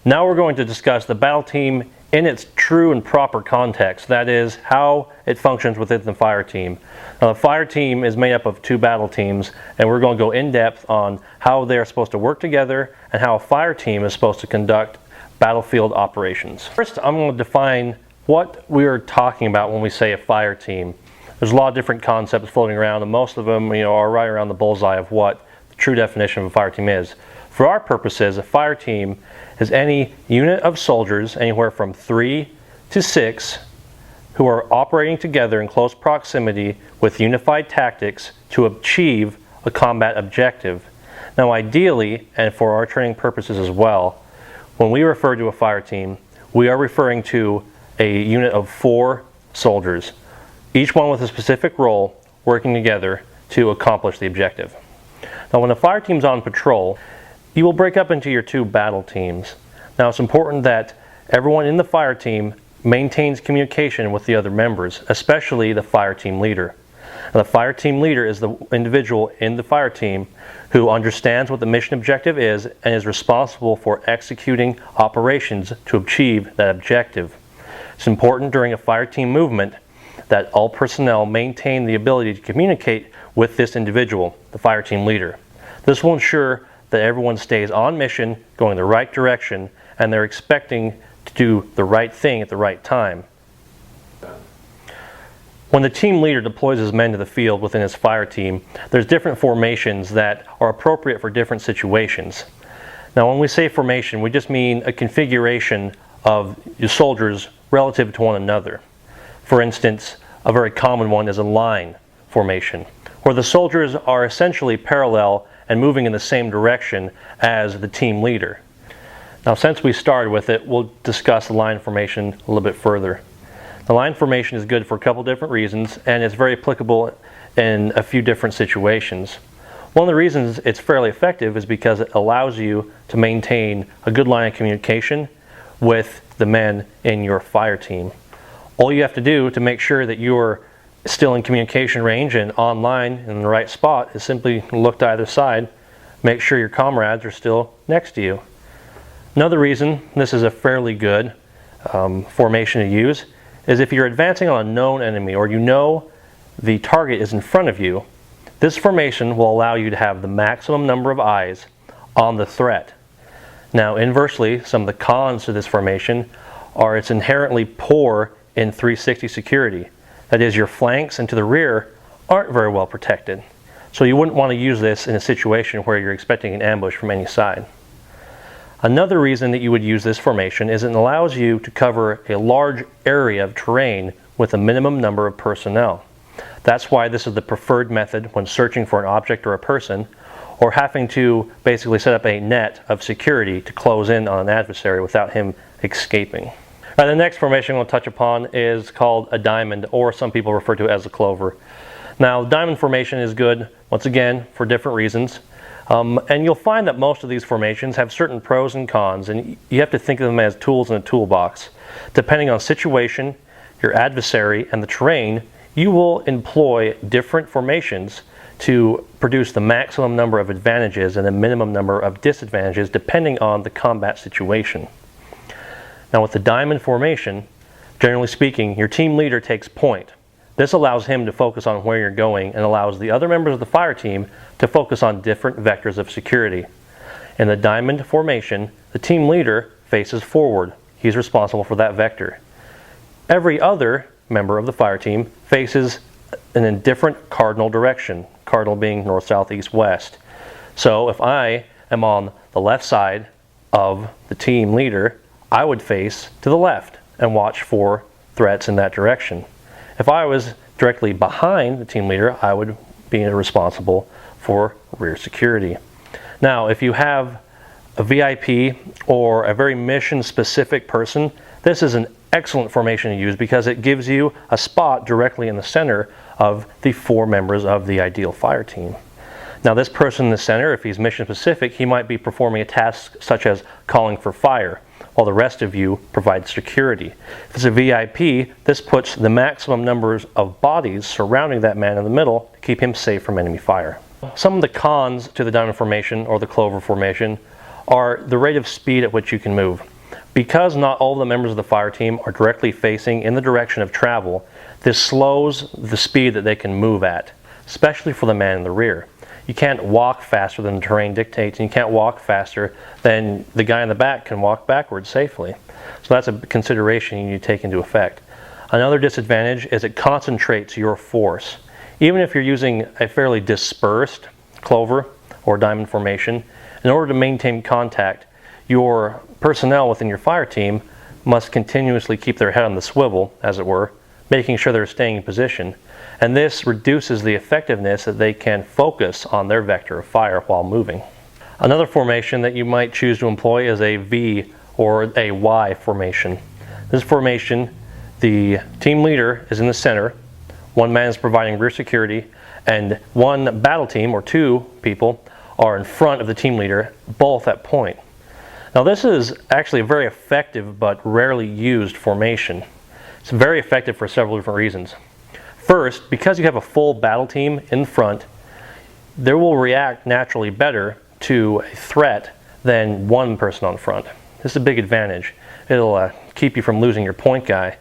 Now we're going to discuss the battle team in its true and proper context, that is, how it functions within the fire team. Now, the fire team is made up of two battle teams, and we're going to go in depth on how they're supposed to work together and how a fire team is supposed to conduct battlefield operations. First, I'm going to define what we are talking about when we say a fire team. There's a lot of different concepts floating around, and most of them, are right around the bullseye of what the true definition of a fire team is. For our purposes, a fire team is any unit of soldiers, anywhere from 3 to 6, who are operating together in close proximity with unified tactics to achieve a combat objective. Now, ideally, and for our training purposes as well, when we refer to a fire team, we are referring to a unit of 4 soldiers, each one with a specific role, working together to accomplish the objective. Now, when a fire team's on patrol, you will break up into your 2 battle teams. Now, it's important that everyone in the fire team maintains communication with the other members, especially the fire team leader. Now, the fire team leader is the individual in the fire team who understands what the mission objective is and is responsible for executing operations to achieve that objective. It's important during a fire team movement that all personnel maintain the ability to communicate with this individual, the fire team leader. This will ensure that everyone stays on mission, going the right direction, and they're expecting to do the right thing at the right time. When the team leader deploys his men to the field within his fire team, there's different formations that are appropriate for different situations. Now, when we say formation, we just mean a configuration of your soldiers relative to one another. For instance, a very common one is a line formation, where the soldiers are essentially parallel and moving in the same direction as the team leader. Now, since we started with it, we'll discuss the line formation a little bit further. The line formation is good for a couple different reasons, and it's very applicable in a few different situations. One of the reasons it's fairly effective is because it allows you to maintain a good line of communication with the men in your fire team. All you have to do to make sure that you're still in communication range and online in the right spot is simply look to either side, make sure your comrades are still next to you. Another reason this is a fairly good formation to use is if you're advancing on a known enemy or you know the target is in front of you, this formation will allow you to have the maximum number of eyes on the threat. Now, inversely, some of the cons to this formation are it's inherently poor in 360 security. That is, your flanks and to the rear aren't very well protected. So you wouldn't want to use this in a situation where you're expecting an ambush from any side. Another reason that you would use this formation is it allows you to cover a large area of terrain with a minimum number of personnel. That's why this is the preferred method when searching for an object or a person, or having to basically set up a net of security to close in on an adversary without him escaping. The next formation we'll touch upon is called a diamond, or some people refer to it as a clover. Now, diamond formation is good, once again, for different reasons. And you'll find that most of these formations have certain pros and cons, and you have to think of them as tools in a toolbox. Depending on situation, your adversary, and the terrain, you will employ different formations to produce the maximum number of advantages and the minimum number of disadvantages depending on the combat situation. Now, with the diamond formation, generally speaking, your team leader takes point. This allows him to focus on where you're going and allows the other members of the fire team to focus on different vectors of security. In the diamond formation, the team leader faces forward. He's responsible for that vector. Every other member of the fire team faces in a different cardinal direction, cardinal being north, south, east, west. So if I am on the left side of the team leader, I would face to the left and watch for threats in that direction. If I was directly behind the team leader, I would be responsible for rear security. Now, if you have a VIP or a very mission-specific person, this is an excellent formation to use because it gives you a spot directly in the center of the 4 members of the ideal fire team. Now, this person in the center, if he's mission-specific, he might be performing a task such as calling for fire, while the rest of you provide security. If it's a VIP, this puts the maximum numbers of bodies surrounding that man in the middle to keep him safe from enemy fire. Some of the cons to the diamond formation or the clover formation are the rate of speed at which you can move. Because not all of the members of the fire team are directly facing in the direction of travel, this slows the speed that they can move at, especially for the man in the rear. You can't walk faster than the terrain dictates, and you can't walk faster than the guy in the back can walk backwards safely. So that's a consideration you need to take into effect. Another disadvantage is it concentrates your force. Even if you're using a fairly dispersed clover or diamond formation, in order to maintain contact, your personnel within your fire team must continuously keep their head on the swivel, as it were, making sure they're staying in position. And this reduces the effectiveness that they can focus on their vector of fire while moving. Another formation that you might choose to employ is a V or a Y formation. This formation, the team leader is in the center, one man is providing rear security, and one battle team or two people are in front of the team leader, both at point. Now this is actually a very effective but rarely used formation. It's very effective for several different reasons. First, because you have a full battle team in front, they will react naturally better to a threat than one person on front. This is a big advantage. It'll keep you from losing your point guy.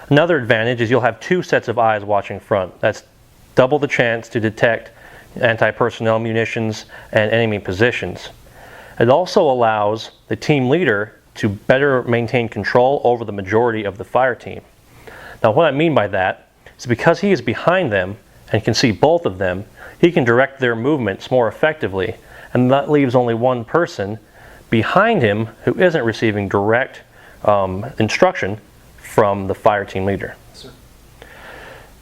Another advantage is you'll have two sets of eyes watching front. That's double the chance to detect anti-personnel munitions and enemy positions. It also allows the team leader to better maintain control over the majority of the fire team. Now what I mean by that is because he is behind them and can see both of them, he can direct their movements more effectively, and that leaves only one person behind him who isn't receiving direct instruction from the fire team leader. Sir.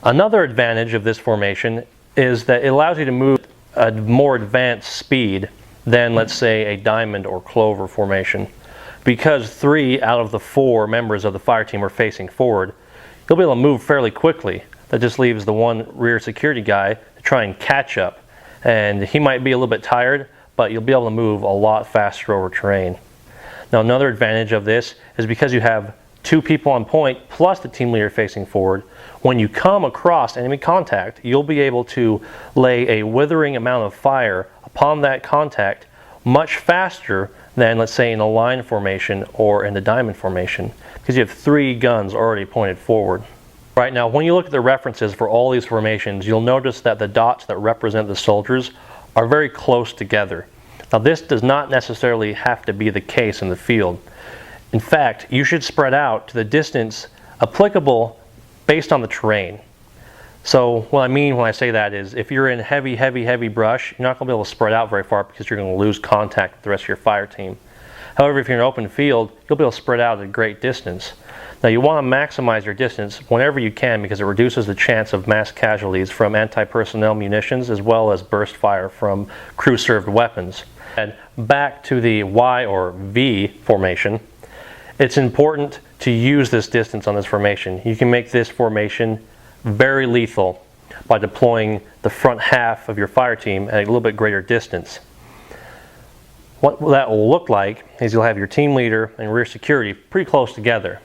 Another advantage of this formation is that it allows you to move at a more advanced speed than, let's say, a diamond or clover formation. Because 3 out of the 4 members of the fire team are facing forward, you'll be able to move fairly quickly. That just leaves the one rear security guy to try and catch up. And he might be a little bit tired, but you'll be able to move a lot faster over terrain. Now another advantage of this is because you have 2 people on point plus the team leader facing forward, when you come across enemy contact, you'll be able to lay a withering amount of fire upon that contact much faster than, let's say, in a line formation or in the diamond formation, because you have 3 guns already pointed forward. Right now, when you look at the references for all these formations, you'll notice that the dots that represent the soldiers are very close together. Now this does not necessarily have to be the case in the field. In fact, you should spread out to the distance applicable based on the terrain. So what I mean when I say that is, if you're in heavy brush, you're not going to be able to spread out very far because you're going to lose contact with the rest of your fire team. However, if you're in an open field, you'll be able to spread out at a great distance. Now you want to maximize your distance whenever you can because it reduces the chance of mass casualties from anti-personnel munitions as well as burst fire from crew-served weapons. And back to the Y or V formation, it's important to use this distance on this formation. You can make this formation very lethal by deploying the front half of your fire team at a little bit greater distance. What that will look like is you'll have your team leader and rear security pretty close together.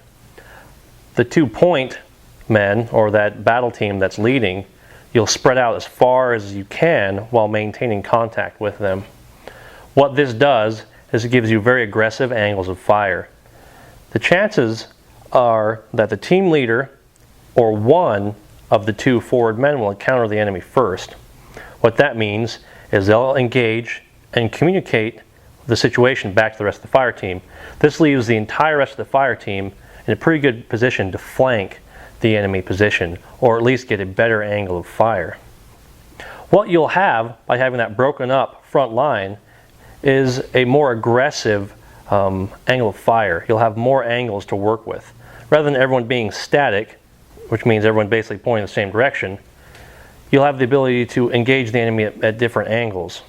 The 2 point men, or that battle team that's leading, you'll spread out as far as you can while maintaining contact with them. What this does is it gives you very aggressive angles of fire. The chances are that the team leader or one of the 2 forward men will encounter the enemy first. What that means is they'll engage and communicate the situation back to the rest of the fire team. This leaves the entire rest of the fire team in a pretty good position to flank the enemy position, or at least get a better angle of fire. What you'll have by having that broken up front line is a more aggressive angle of fire. You'll have more angles to work with. Rather than everyone being static, which means everyone basically pointing in the same direction, you'll have the ability to engage the enemy at different angles.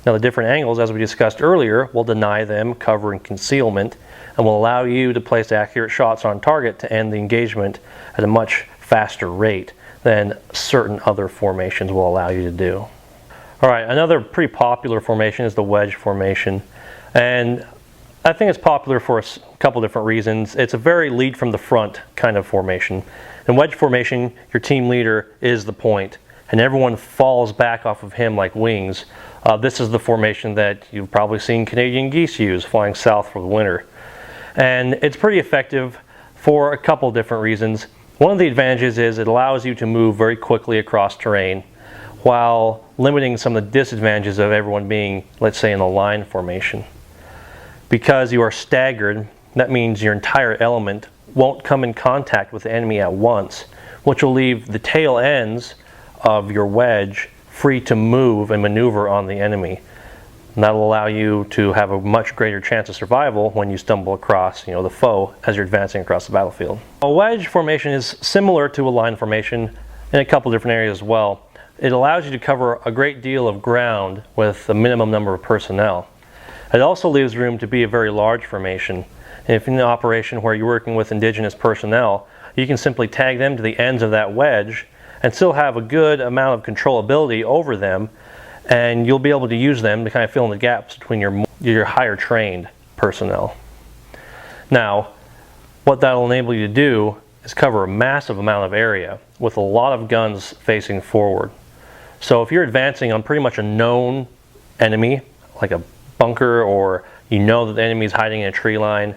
Now the different angles, as we discussed earlier, will deny them cover and concealment and will allow you to place accurate shots on target to end the engagement at a much faster rate than certain other formations will allow you to do. Alright, another pretty popular formation is the wedge formation, and I think it's popular for a couple different reasons. It's a very lead from the front kind of formation. In wedge formation, your team leader is the point, and everyone falls back off of him like wings. This is the formation that you've probably seen Canadian geese use flying south for the winter. And it's pretty effective for a couple different reasons. One of the advantages is it allows you to move very quickly across terrain while limiting some of the disadvantages of everyone being, let's say, in a line formation. Because you are staggered, that means your entire element won't come in contact with the enemy at once, which will leave the tail ends of your wedge free to move and maneuver on the enemy. And that'll allow you to have a much greater chance of survival when you stumble across, the foe as you're advancing across the battlefield. A wedge formation is similar to a line formation in a couple different areas as well. It allows you to cover a great deal of ground with a minimum number of personnel. It also leaves room to be a very large formation. If in an operation where you're working with indigenous personnel, you can simply tag them to the ends of that wedge and still have a good amount of controllability over them, and you'll be able to use them to kind of fill in the gaps between your higher trained personnel. Now, what that'll enable you to do is cover a massive amount of area with a lot of guns facing forward. So if you're advancing on pretty much a known enemy, like a bunker, or you know that the enemy is hiding in a tree line,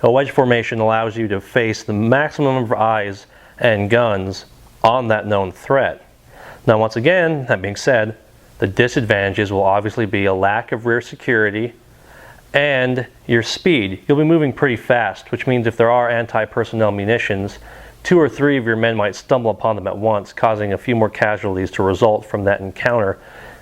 a wedge formation allows you to face the maximum number of eyes and guns on that known threat. Now, once again, that being said, the disadvantages will obviously be a lack of rear security and your speed. You'll be moving pretty fast, which means if there are anti-personnel munitions, 2 or 3 of your men might stumble upon them at once, causing a few more casualties to result from that encounter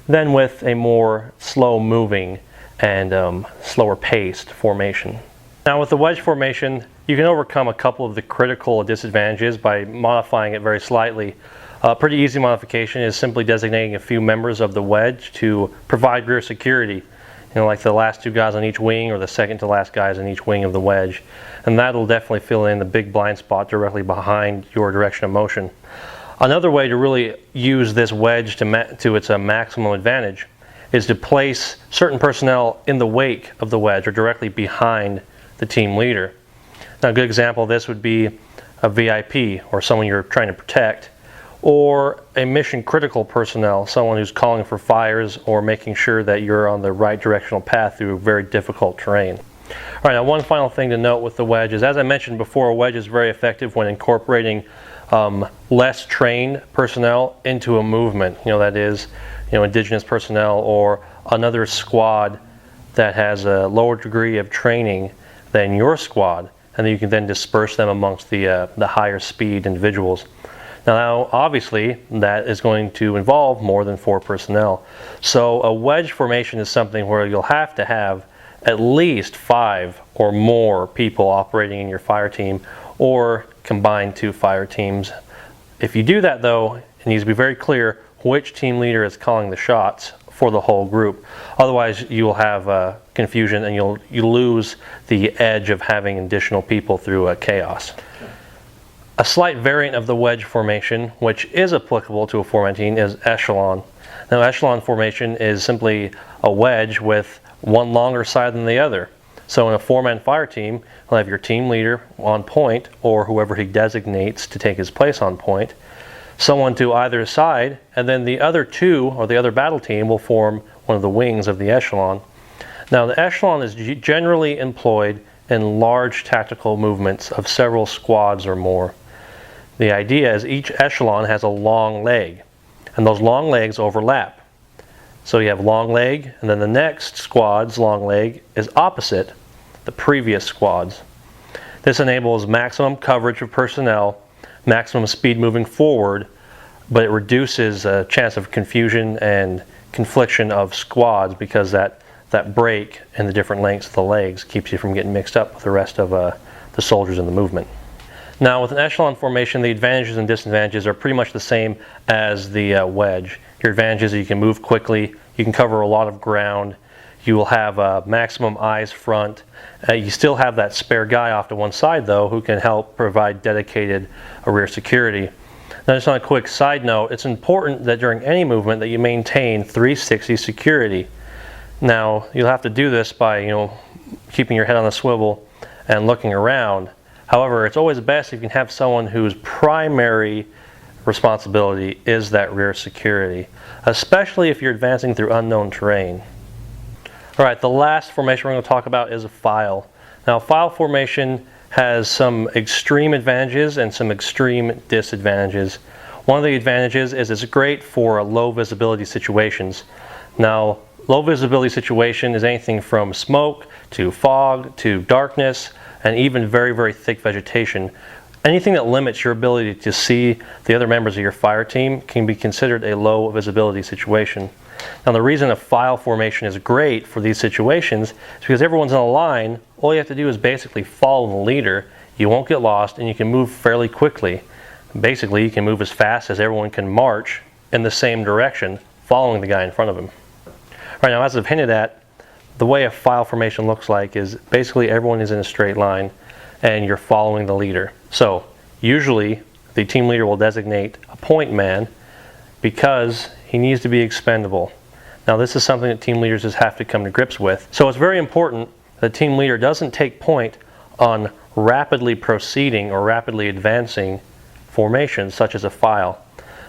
than with a more slow-moving and slower paced formation. Now, with the wedge formation, you can overcome a couple of the critical disadvantages by modifying it very slightly. A pretty easy modification is simply designating a few members of the wedge to provide rear security, like the last 2 guys on each wing or the second to last guys on each wing of the wedge. And that'll definitely fill in the big blind spot directly behind your direction of motion. Another way to really use this wedge to its maximum advantage is to place certain personnel in the wake of the wedge or directly behind the team leader. Now, a good example of this would be a VIP, or someone you're trying to protect, or a mission critical personnel, someone who's calling for fires or making sure that you're on the right directional path through very difficult terrain. All right, now one final thing to note with the wedge is, as I mentioned before, a wedge is very effective when incorporating less trained personnel into a movement. That is, indigenous personnel or another squad that has a lower degree of training than your squad, and then you can then disperse them amongst the higher speed individuals. Now, obviously, that is going to involve more than 4 personnel. So a wedge formation is something where you'll have to have at least 5 or more people operating in your fire team, or combined 2 fire teams. If you do that, though, it needs to be very clear which team leader is calling the shots for the whole group. Otherwise, you will have confusion and you lose the edge of having additional people through chaos. A slight variant of the wedge formation, which is applicable to a formatting, is echelon. Now, echelon formation is simply a wedge with one longer side than the other. So in a 4-man fire team, you'll have your team leader on point, or whoever he designates to take his place on point, someone to either side, and then the other 2, or the other battle team, will form one of the wings of the echelon. Now, the echelon is generally employed in large tactical movements of several squads or more. The idea is each echelon has a long leg, and those long legs overlap. So you have long leg, and then the next squad's long leg is opposite the previous squad's. This enables maximum coverage of personnel, maximum speed moving forward, but it reduces a chance of confusion and confliction of squads, because that break in the different lengths of the legs keeps you from getting mixed up with the rest of the soldiers in the movement. Now, with an echelon formation, the advantages and disadvantages are pretty much the same as the wedge. Your advantages are you can move quickly, you can cover a lot of ground, you will have maximum eyes front. You still have that spare guy off to one side, though, who can help provide dedicated rear security. Now, just on a quick side note, it's important that during any movement that you maintain 360 security. Now, you'll have to do this by keeping your head on a swivel and looking around. However, it's always best if you can have someone whose primary responsibility is that rear security, especially if you're advancing through unknown terrain. All right, the last formation we're going to talk about is a file. Now, file formation has some extreme advantages and some extreme disadvantages. One of the advantages is it's great for low visibility situations. Now, low visibility situation is anything from smoke to fog to darkness and even very, very thick vegetation. Anything that limits your ability to see the other members of your fire team can be considered a low visibility situation. Now, the reason a file formation is great for these situations is because everyone's in a line. All you have to do is basically follow the leader. You won't get lost and you can move fairly quickly. Basically, you can move as fast as everyone can march in the same direction, following the guy in front of him. All right, now, as I've hinted at, the way a file formation looks like is basically everyone is in a straight line and you're following the leader. So usually the team leader will designate a point man because he needs to be expendable. Now, this is something that team leaders just have to come to grips with. So it's very important that the team leader doesn't take point on rapidly proceeding or rapidly advancing formations such as a file.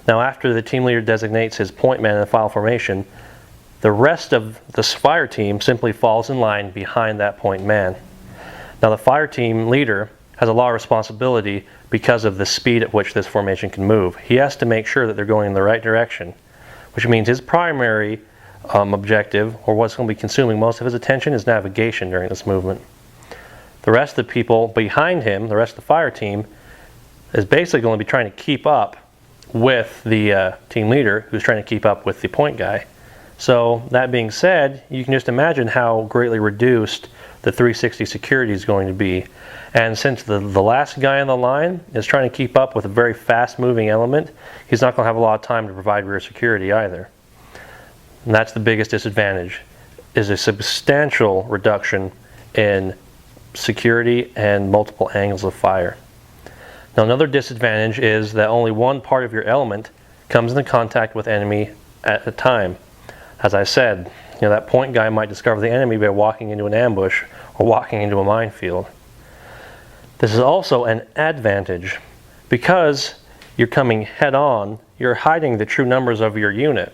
Now, after the team leader designates his point man in the file formation, the rest of the fire team simply falls in line behind that point man. Now, the fire team leader has a lot of responsibility because of the speed at which this formation can move. He has to make sure that they're going in the right direction, which means his primary objective, or what's going to be consuming most of his attention, is navigation during this movement. The rest of the people behind him, the rest of the fire team, is basically going to be trying to keep up with the team leader, who's trying to keep up with the point guy. So that being said, you can just imagine how greatly reduced the 360 security is going to be. And since the last guy on the line is trying to keep up with a very fast moving element, he's not going to have a lot of time to provide rear security either. And that's the biggest disadvantage, is a substantial reduction in security and multiple angles of fire. Now, another disadvantage is that only one part of your element comes into contact with enemy at a time. As I said, that point guy might discover the enemy by walking into an ambush or walking into a minefield. This is also an advantage because you're coming head on, you're hiding the true numbers of your unit.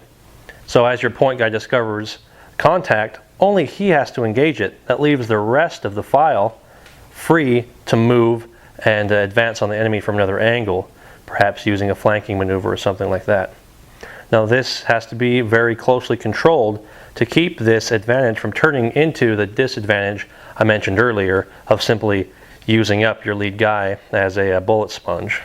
So as your point guy discovers contact, only he has to engage it. That leaves the rest of the file free to move and advance on the enemy from another angle, perhaps using a flanking maneuver or something like that. Now, this has to be very closely controlled to keep this advantage from turning into the disadvantage I mentioned earlier of simply using up your lead guy as a bullet sponge.